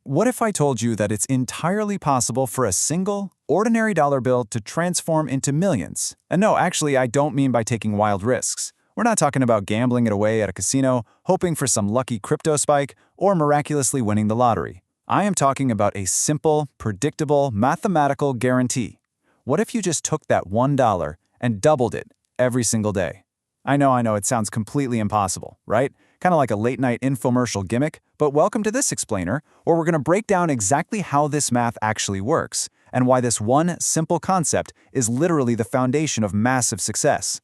What if I told you that it's entirely possible for a single, ordinary dollar bill to transform into millions? And no, actually, I don't mean by taking wild risks. We're not talking about gambling it away at a casino, hoping for some lucky crypto spike, or miraculously winning the lottery. I am talking about a simple, predictable, mathematical guarantee. What if you just took that $1 and doubled it every single day? I know, it sounds completely impossible, right? Kind of like a late-night infomercial gimmick, but welcome to this explainer, where we're going to break down exactly how this math actually works, and why this one simple concept is literally the foundation of massive success.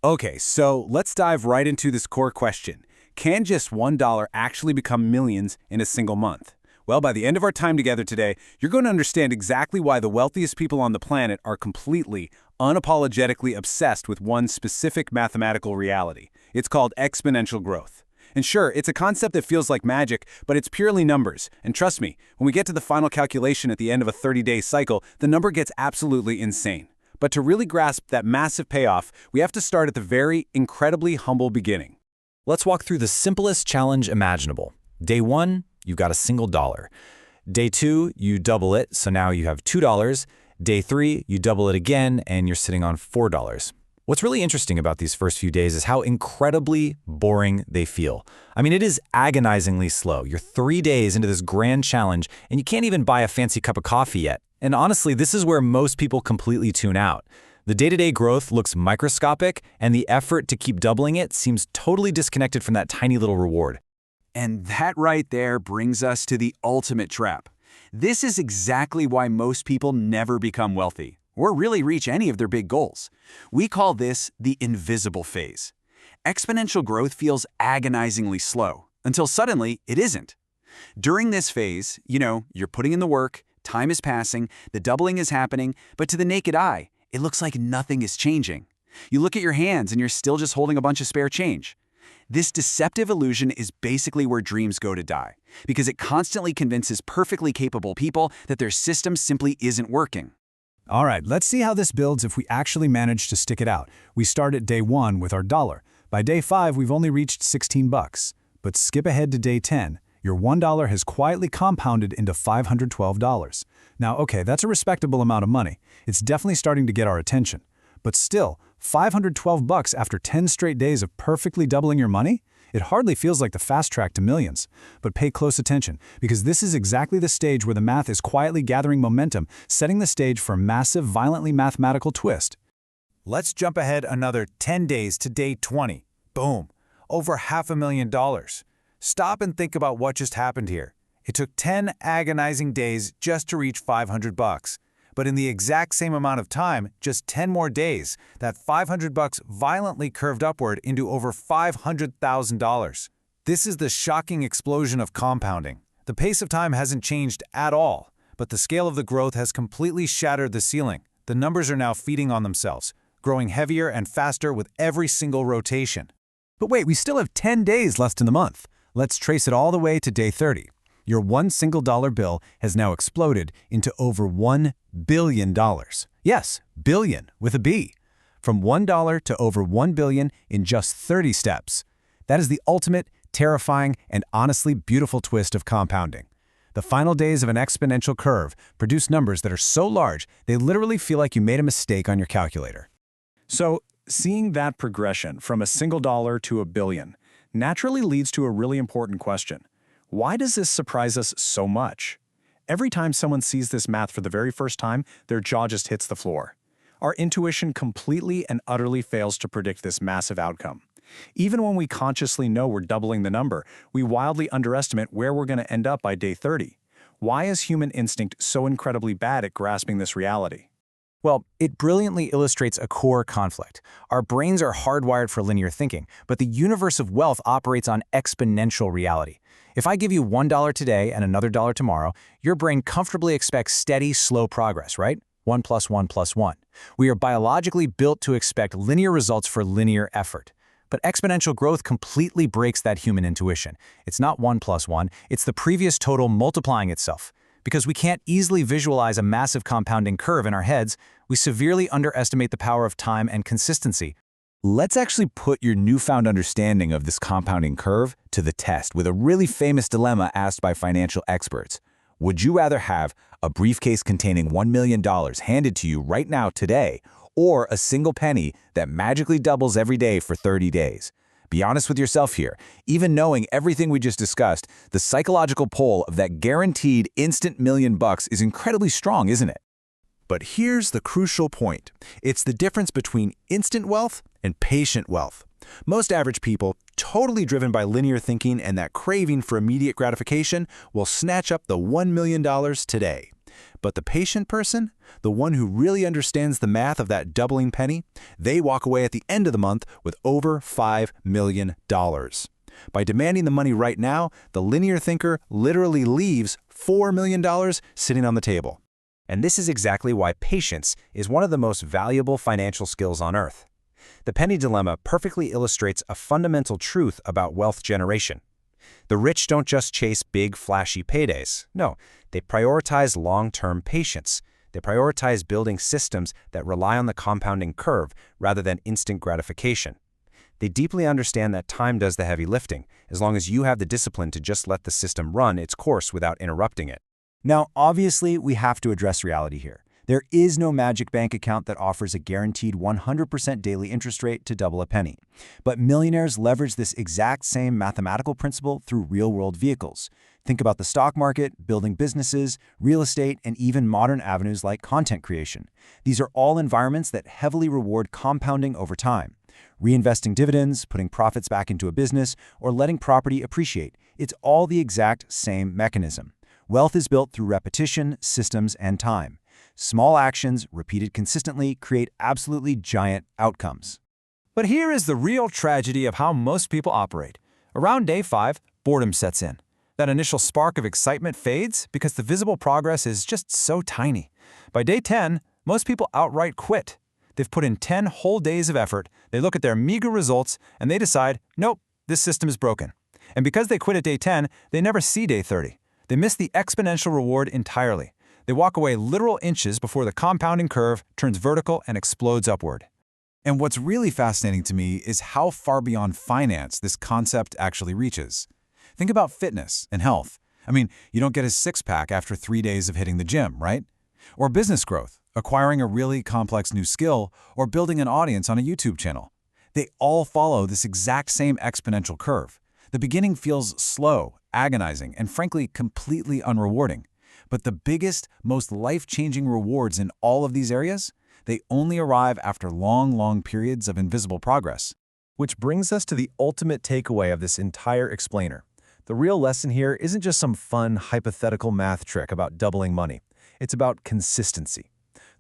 Okay, so let's dive right into this core question. Can just $1 actually become millions in a single month? Well, by the end of our time together today, you're going to understand exactly why the wealthiest people on the planet are completely, unapologetically obsessed with one specific mathematical reality. It's called exponential growth. And sure, it's a concept that feels like magic, but it's purely numbers. And trust me, when we get to the final calculation at the end of a 30-day cycle, the number gets absolutely insane. But to really grasp that massive payoff, we have to start at the very incredibly humble beginning. Let's walk through the simplest challenge imaginable. Day 1, you've got a single dollar. Day 2, you double it, so now you have $2. Day 3, you double it again, and you're sitting on $4. What's really interesting about these first few days is how incredibly boring they feel. I mean, it is agonizingly slow. You're 3 days into this grand challenge, and you can't even buy a fancy cup of coffee yet. And honestly, this is where most people completely tune out. The day-to-day growth looks microscopic, and the effort to keep doubling it seems totally disconnected from that tiny little reward. And that right there brings us to the ultimate trap. This is exactly why most people never become wealthy, or really reach any of their big goals. We call this the invisible phase. Exponential growth feels agonizingly slow, until suddenly it isn't. During this phase, you're putting in the work, time is passing, the doubling is happening, but to the naked eye, it looks like nothing is changing. You look at your hands and you're still just holding a bunch of spare change. This deceptive illusion is basically where dreams go to die, because it constantly convinces perfectly capable people that their system simply isn't working. All right, let's see how this builds if we actually manage to stick it out. We start at day 1 with our dollar. By day 5, we've only reached 16 bucks. But skip ahead to day 10. Your $1 has quietly compounded into $512. Now, okay, that's a respectable amount of money. It's definitely starting to get our attention. But still, 512 bucks after 10 straight days of perfectly doubling your money? It hardly feels like the fast track to millions. But pay close attention, because this is exactly the stage where the math is quietly gathering momentum, setting the stage for a massive, violently mathematical twist. Let's jump ahead another 10 days to day 20. Boom, over $500,000. Stop and think about what just happened here. It took 10 agonizing days just to reach 500 bucks. But in the exact same amount of time, just 10 more days, that 500 bucks violently curved upward into over $500,000. This is the shocking explosion of compounding. The pace of time hasn't changed at all, but the scale of the growth has completely shattered the ceiling. The numbers are now feeding on themselves, growing heavier and faster with every single rotation. But wait, we still have 10 days left in the month. Let's trace it all the way to day 30. Your one single dollar bill has now exploded into over $1 billion. Yes, billion with a B. From $1 to over $1 billion in just 30 steps. That is the ultimate, terrifying, and honestly beautiful twist of compounding. The final days of an exponential curve produce numbers that are so large they literally feel like you made a mistake on your calculator. So, seeing that progression from a single dollar to a billion naturally leads to a really important question. Why does this surprise us so much? Every time someone sees this math for the very first time, their jaw just hits the floor. Our intuition completely and utterly fails to predict this massive outcome. Even when we consciously know we're doubling the number, we wildly underestimate where we're going to end up by day 30. Why is human instinct so incredibly bad at grasping this reality? Well, it brilliantly illustrates a core conflict. Our brains are hardwired for linear thinking, but the universe of wealth operates on exponential reality. If I give you $1 today and another dollar tomorrow, your brain comfortably expects steady, slow progress, right? 1 plus 1 plus 1. We are biologically built to expect linear results for linear effort. But exponential growth completely breaks that human intuition. It's not 1 plus 1, it's the previous total multiplying itself. Because we can't easily visualize a massive compounding curve in our heads, we severely underestimate the power of time and consistency. Let's actually put your newfound understanding of this compounding curve to the test with a really famous dilemma asked by financial experts. Would you rather have a briefcase containing $1 million handed to you right now today, or a single penny that magically doubles every day for 30 days? Be honest with yourself here. Even knowing everything we just discussed, the psychological pull of that guaranteed instant $1,000,000 is incredibly strong, isn't it? But here's the crucial point. It's the difference between instant wealth and patient wealth. Most average people, totally driven by linear thinking and that craving for immediate gratification, will snatch up the $1 million today. But the patient person, the one who really understands the math of that doubling penny, they walk away at the end of the month with over $5 million. By demanding the money right now, the linear thinker literally leaves $4 million sitting on the table. And this is exactly why patience is one of the most valuable financial skills on earth. The penny dilemma perfectly illustrates a fundamental truth about wealth generation. The rich don't just chase big, flashy paydays. No, they prioritize long-term patience. They prioritize building systems that rely on the compounding curve rather than instant gratification. They deeply understand that time does the heavy lifting, as long as you have the discipline to just let the system run its course without interrupting it. Now, obviously, we have to address reality here. There is no magic bank account that offers a guaranteed 100% daily interest rate to double a penny. But millionaires leverage this exact same mathematical principle through real-world vehicles. Think about the stock market, building businesses, real estate, and even modern avenues like content creation. These are all environments that heavily reward compounding over time. Reinvesting dividends, putting profits back into a business, or letting property appreciate. It's all the exact same mechanism. Wealth is built through repetition, systems, and time. Small actions, repeated consistently, create absolutely giant outcomes. But here is the real tragedy of how most people operate. Around day 5, boredom sets in. That initial spark of excitement fades because the visible progress is just so tiny. By day 10, most people outright quit. They've put in 10 whole days of effort, they look at their meager results, and they decide, nope, this system is broken. And because they quit at day 10, they never see day 30. They miss the exponential reward entirely. They walk away literal inches before the compounding curve turns vertical and explodes upward. And what's really fascinating to me is how far beyond finance this concept actually reaches. Think about fitness and health. I mean, you don't get a six-pack after 3 days of hitting the gym, right? Or business growth, acquiring a really complex new skill, or building an audience on a YouTube channel. They all follow this exact same exponential curve. The beginning feels slow, agonizing, and frankly, completely unrewarding. But the biggest, most life-changing rewards in all of these areas, they only arrive after long periods of invisible progress. Which brings us to the ultimate takeaway of this entire explainer. The real lesson here isn't just some fun, hypothetical math trick about doubling money. It's about consistency.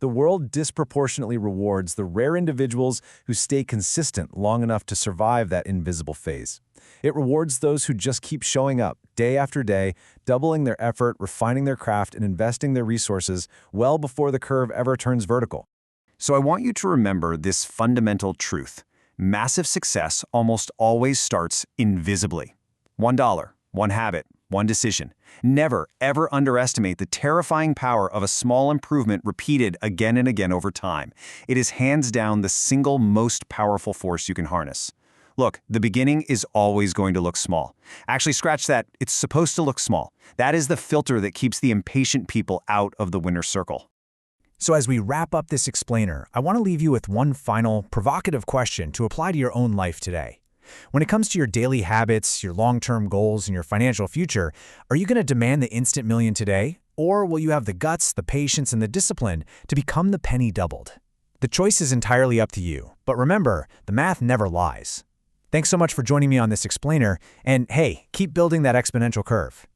The world disproportionately rewards the rare individuals who stay consistent long enough to survive that invisible phase. It rewards those who just keep showing up day after day, doubling their effort, refining their craft, and investing their resources well before the curve ever turns vertical. So I want you to remember this fundamental truth. Massive success almost always starts invisibly. $1, one habit, one decision. Never, ever underestimate the terrifying power of a small improvement repeated again and again over time. It is hands down the single most powerful force you can harness. Look, the beginning is always going to look small. Actually, scratch that. It's supposed to look small. That is the filter that keeps the impatient people out of the winner's circle. So as we wrap up this explainer, I want to leave you with one final, provocative question to apply to your own life today. When it comes to your daily habits, your long-term goals, and your financial future, are you going to demand the instant million today? Or will you have the guts, the patience, and the discipline to become the penny doubled? The choice is entirely up to you. But remember, the math never lies. Thanks so much for joining me on this explainer, and hey, keep building that exponential curve.